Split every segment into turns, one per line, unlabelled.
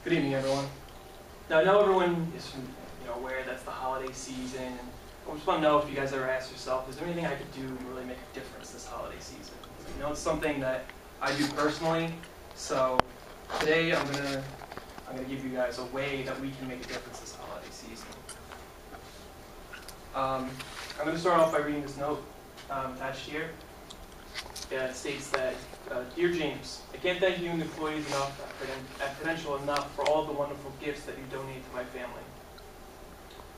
Good evening, everyone. Now, I know everyone is aware that's the holiday season, and I just want to know if you guys ever ask yourself, is there anything I could do to really make a difference this holiday season? It's something that I do personally, so today I'm gonna give you guys a way that we can make a difference this holiday season. I'm going to start off by reading this note attached here. It states that, Dear James, I can't thank you and the employees enough at Prudential enough for all the wonderful gifts that you donate to my family.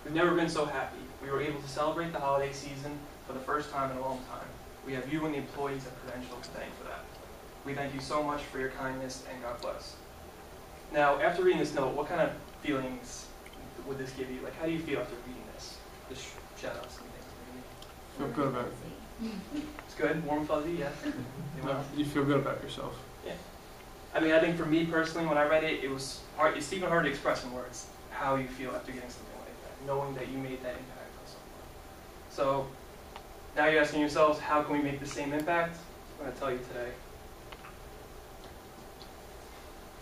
We've never been so happy. We were able to celebrate the holiday season for the first time in a long time. We have you and the employees at Prudential to thank for that. We thank you so much for your kindness, and God bless. Now, after reading this note, what kind of feelings would this give you? Like, how do you feel after reading this? Just shout out some things, maybe.
Feel good about it.
It's good, warm, fuzzy, yeah.
You feel good about yourself.
Yeah. I mean, I think for me personally, when I read it, it was hard. It's even hard to express in words how you feel after getting something like that, knowing that you made that impact on someone. So now you're asking yourselves, how can we make the same impact? I'm going to tell you today.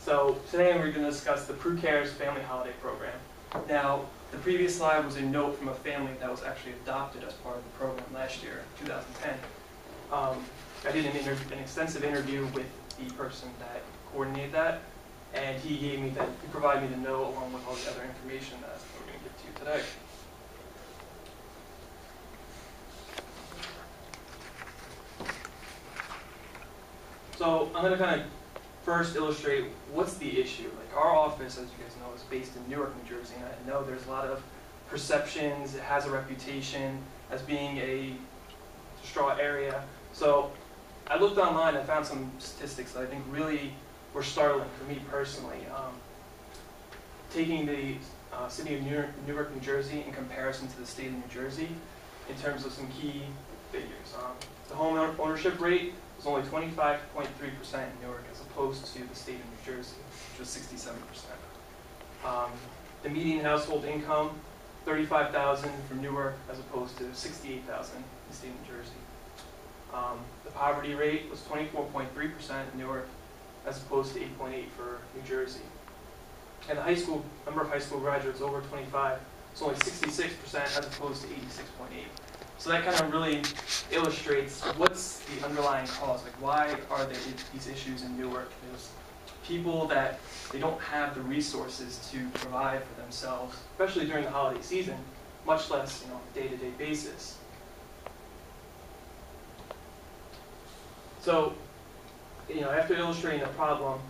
So today we're going to discuss the Pru Cares Family Holiday Program. Now, the previous slide was a note from a family that was actually adopted as part of the program last year, 2010. I did an extensive interview with the person that coordinated that, and he provided me the note along with all the other information that we're going to give to you today. So I'm going to kind of first illustrate what's the issue. Like, our office, as you guys know, is based in Newark, New Jersey, and I know there's a lot of perceptions. It has a reputation as being a distraught area. So I looked online and found some statistics that I think really were startling for me personally. Taking the city of Newark, New Jersey in comparison to the state of New Jersey in terms of some key figures. The home ownership rate was only 25.3% in Newark as opposed to the state of New Jersey, which was 67%. The median household income, $35,000 for Newark as opposed to $68,000 in the state of New Jersey. The poverty rate was 24.3% in Newark as opposed to 8.8% for New Jersey. And the number of high school graduates over 25 was only 66% as opposed to 86.8%. So that kind of really illustrates what's the underlying cause. Like, why are there these issues in Newark? There's people that they don't have the resources to provide for themselves, especially during the holiday season, much less on a day-to-day basis. So, after illustrating the problem,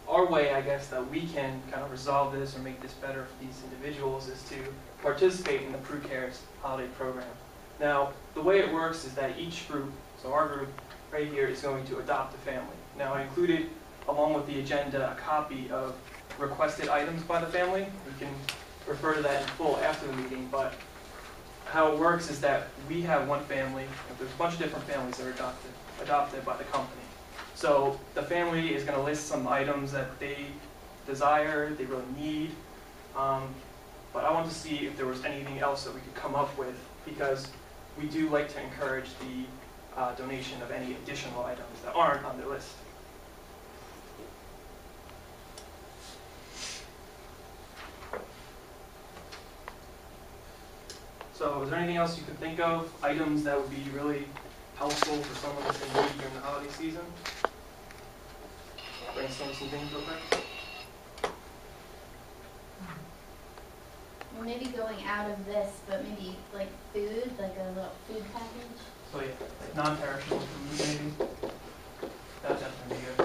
our way, I guess, that we can kind of resolve this or make this better for these individuals is to participate in the Pru Cares holiday program. Now, the way it works is that each group, so our group right here, is going to adopt a family. Now, I included, along with the agenda, a copy of requested items by the family. We can refer to that in full after the meeting, but how it works is that we have one family, and there's a bunch of different families that are adopted by the company. So the family is going to list some items that they desire, they really need, but I wanted to see if there was anything else that we could come up with, because we do like to encourage the donation of any additional items that aren't on their list. So is there anything else you could think of, items that would be really helpful for someone that's in need during the holiday season? Brainstorm some things real quick.
Well, maybe going out of this, but maybe like food, like a little food package.
So yeah, like non-perishable food maybe. That would definitely be good.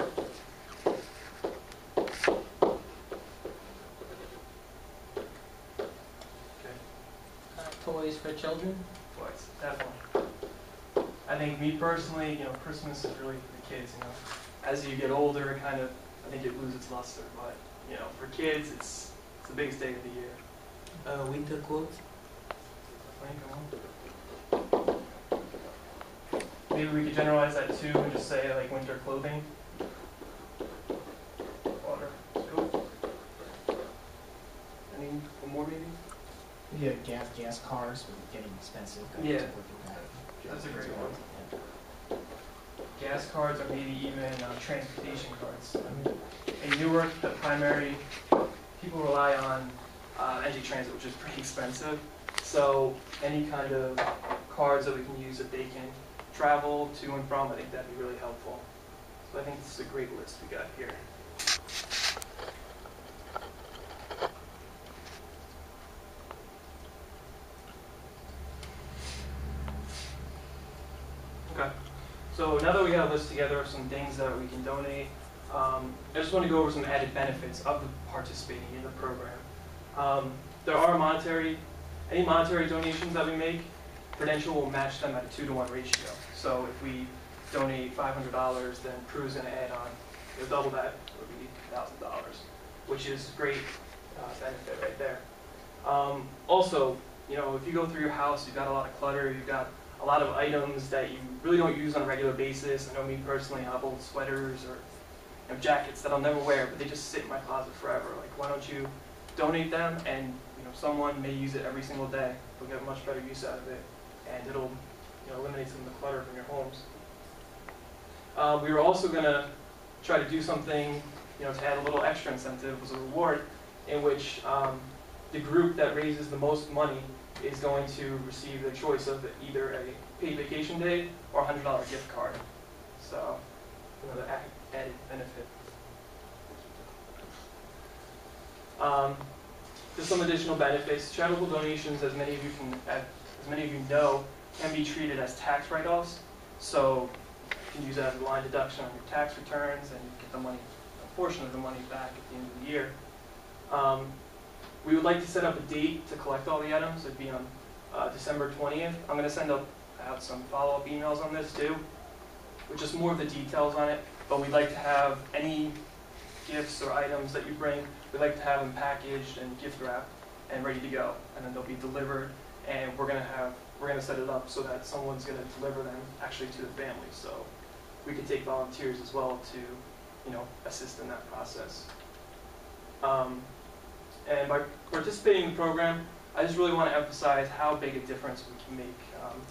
Okay.
Toys for children?
Toys, definitely. I think me personally, Christmas is really for the kids, As you get older, I think it loses its luster, but, for kids, it's the biggest day of the year.
Winter clothes?
Maybe we could generalize that too and just say like winter clothing. Water. Cool. Any one more maybe?
Yeah, gas cars, but getting expensive.
Yeah. That's a great one. gas cards or maybe even transportation cards. In Newark, the primary, people rely on NJ Transit, which is pretty expensive. So any kind of cards that we can use that they can travel to and from, I think that'd be really helpful. So I think this is a great list we got here. Okay, so now that we got a list together of some things that we can donate, I just want to go over some added benefits of participating in the program. There are any monetary donations that we make, Prudential will match them at a 2-to-1 ratio. So if we donate $500, then Pru's going to add on, double that, it would be $1,000, which is great benefit right there. Also, if you go through your house, you've got a lot of clutter, you've got a lot of items that you really don't use on a regular basis. I know me personally, I have old sweaters or jackets that I'll never wear, but they just sit in my closet forever. Like, why don't you donate them, and someone may use it every single day. They'll get much better use out of it, and it'll eliminate some of the clutter from your homes. We were also going to try to do something to add a little extra incentive as a reward, in which the group that raises the most money is going to receive the choice of either a paid vacation day or a $100 gift card. So another added benefit. Just some additional benefits. Charitable donations, as many of you know, can be treated as tax write-offs. So you can use that as a line deduction on your tax returns, and you get the money, a portion of the money back at the end of the year. We would like to set up a date to collect all the items. It'd be on December 20th. I'm going to send out some follow-up emails on this too, with just more of the details on it. But we'd like to have any gifts or items that you bring, we'd like to have them packaged and gift wrapped and ready to go. And then they'll be delivered, and we're going to set it up so that someone's going to deliver them actually to the family. So we could take volunteers as well to assist in that process. And by participating in the program, I just really want to emphasize how big a difference we can make.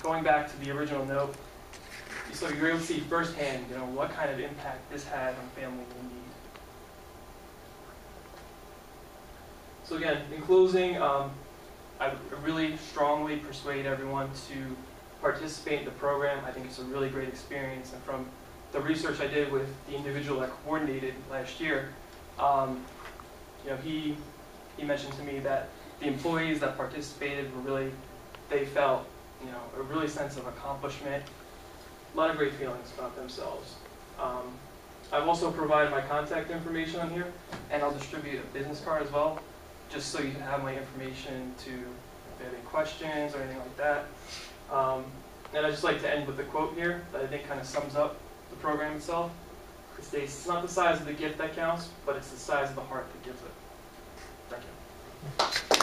Going back to the original note, so you're able to see firsthand, what kind of impact this had on families in need. So again, in closing, I really strongly persuade everyone to participate in the program. I think it's a really great experience, and from the research I did with the individual that coordinated last year, he mentioned to me that the employees that participated they felt, a really sense of accomplishment, a lot of great feelings about themselves. I've also provided my contact information on here, and I'll distribute a business card as well, just so you can have my information if you have any questions or anything like that. And I'd just like to end with a quote here that I think kind of sums up the program itself. It states, "It's not the size of the gift that counts, but it's the size of the heart that gives it." Thank you.